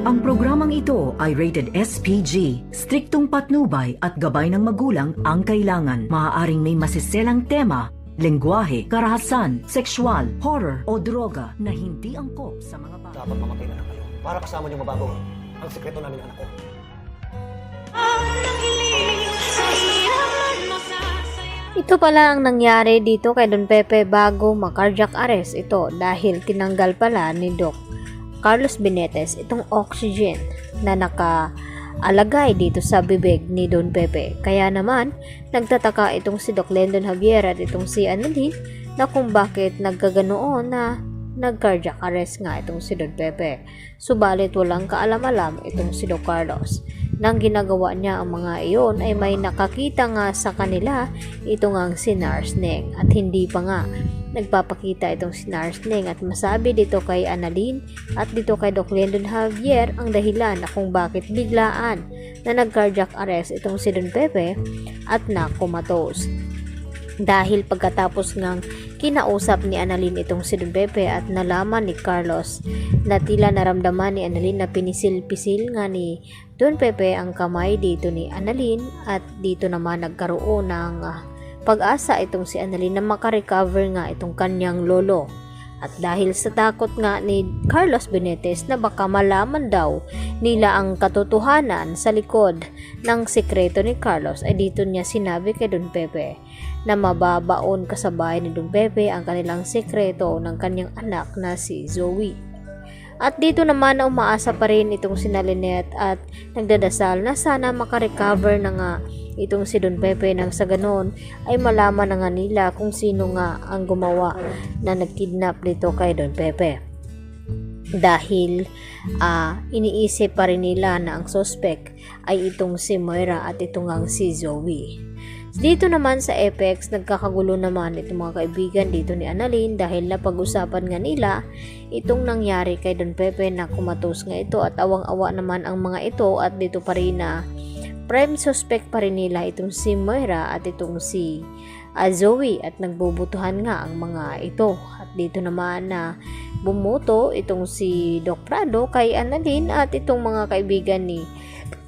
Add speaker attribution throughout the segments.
Speaker 1: Ang programang ito ay rated SPG. Striktong patnubay at gabay ng magulang ang kailangan. Maaaring may masiselang tema, lengguwahe, karahasan, sexual, horror o droga na hindi angkop sa mga bata.
Speaker 2: Dapat mamatay na lang kayo para kasama niyo mabago ang sikreto namin ng anak ko.
Speaker 3: Ito pala ang nangyari dito kay Don Pepe bago ma-cardiac arrest ito dahil tinanggal pala ni Doc Carlos Benitez itong oxygen na nakaalagay dito sa bibig ni Don Pepe. Kaya naman, nagtataka itong si Doc Lendon Javier at itong si Annalyn na kung bakit nagkaganoon na nag-cardiac arrest nga itong si Don Pepe. Subalit walang kaalam-alam itong si Doc Carlos. Nang ginagawa niya ang mga iyon ay may nakakita nga sa kanila ito ngang si Narsneng at hindi pa nga nagpapakita itong si Narsneng at masabi dito kay Annalyn at dito kay Doc Lendon Javier ang dahilan na kung bakit biglaan na nag-cardiac arrest itong si Don Pepe at nakumatos. Dahil pagkatapos ngang kinausap ni Annalyn itong si Don Pepe at nalaman ni Carlos na tila naramdaman ni Annalyn na pinisil-pisil nga ni Don Pepe ang kamay dito ni Annalyn at dito naman nagkaroon ng pag-asa itong si Annalyn na makarecover nga itong kanyang lolo. At dahil sa takot nga ni Carlos Benitez na baka malaman daw nila ang katotohanan sa likod ng sikreto ni Carlos ay dito niya sinabi kay Don Pepe na mababaon kasabay ni Don Pepe ang kanilang sikreto ng kanyang anak na si Zoe. At dito naman na umaasa pa rin itong si Lynette at nagdadasal na sana makarecover na nga itong si Don Pepe nang sa ganon ay malaman na nga nila kung sino nga ang gumawa na nagkidnap dito kay Don Pepe. Dahil iniisip pa rin nila na ang suspect ay itong si Moira at itong ang si Zoe. Dito naman sa Apex, nagkakagulo naman itong mga kaibigan dito ni Annalyn dahil napag-usapan nga nila itong nangyari kay Don Pepe na kumatos nga ito at awang-awa naman ang mga ito at dito pa rin na prime suspect pa rin nila itong si Moira at itong si Zoe at nagbubutuhan nga ang mga ito. At dito naman na bumuto itong si Doc Prado kay Annalyn at itong mga kaibigan ni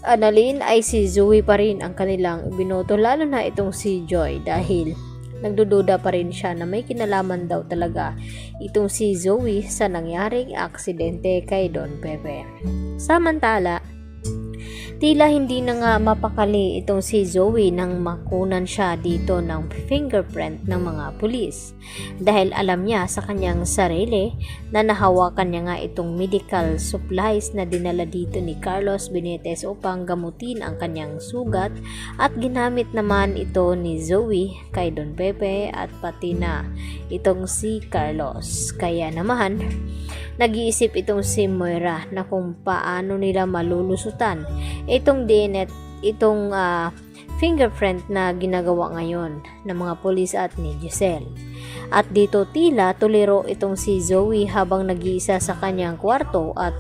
Speaker 3: Annalyn ay si Zoe pa rin ang kanilang binoto, lalo na itong si Joy dahil nagdududa pa rin siya na may kinalaman daw talaga itong si Zoe sa nangyaring aksidente kay Don Pepe. Samantala, tila hindi na nga mapakali itong si Zoe nang makunan siya dito ng fingerprint ng mga pulis dahil alam niya sa kanyang sarili na nahawakan niya nga itong medical supplies na dinala dito ni Carlos Benitez upang gamutin ang kanyang sugat at ginamit naman ito ni Zoe kay Don Pepe at pati na itong si Carlos. Kaya naman nag-iisip itong si Moira na kung paano nila malulusutan itong DNA, itong fingerprint na ginagawa ngayon ng mga pulis at ni Giselle. At dito tila tuliro itong si Zoe habang nag-iisa sa kanyang kwarto at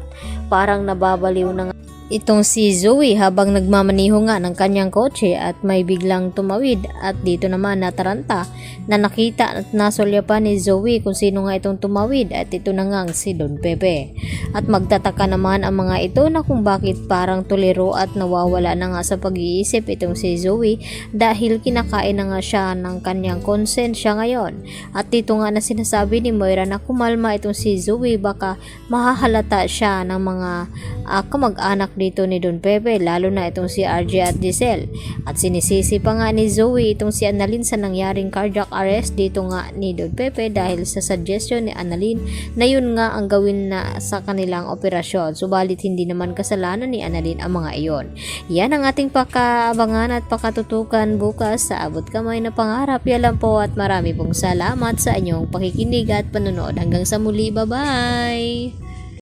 Speaker 3: parang nababaliw na itong si Zoe habang nagmamaniho nga ng kanyang kotse at may biglang tumawid at dito naman nataranta na nakita at nasulya pa ni Zoe kung sino nga itong tumawid at ito na nga si Don Pepe. At magtataka naman ang mga ito na kung bakit parang tuliro at nawawala na nga sa pag-iisip itong si Zoe dahil kinakain na nga siya ng kanyang konsensya ngayon. At dito nga na sinasabi ni Moira na kumalma itong si Zoe baka mahahalata siya ng mga kamag-anak dito ni Don Pepe, lalo na itong si RJ at Giselle. At sinisisi pa nga ni Zoe itong si Annalyn sa nangyaring cardiac arrest dito nga ni Don Pepe dahil sa suggestion ni Annalyn na yun nga ang gawin na sa kanilang operasyon. Subalit hindi naman kasalanan ni Annalyn ang mga iyon. Yan ang ating pakaabangan at pakatutukan bukas sa Abot Kamay na Pangarap. Yan lang po at marami pong salamat sa inyong pakikinig at panonood. Hanggang sa muli, bye-bye!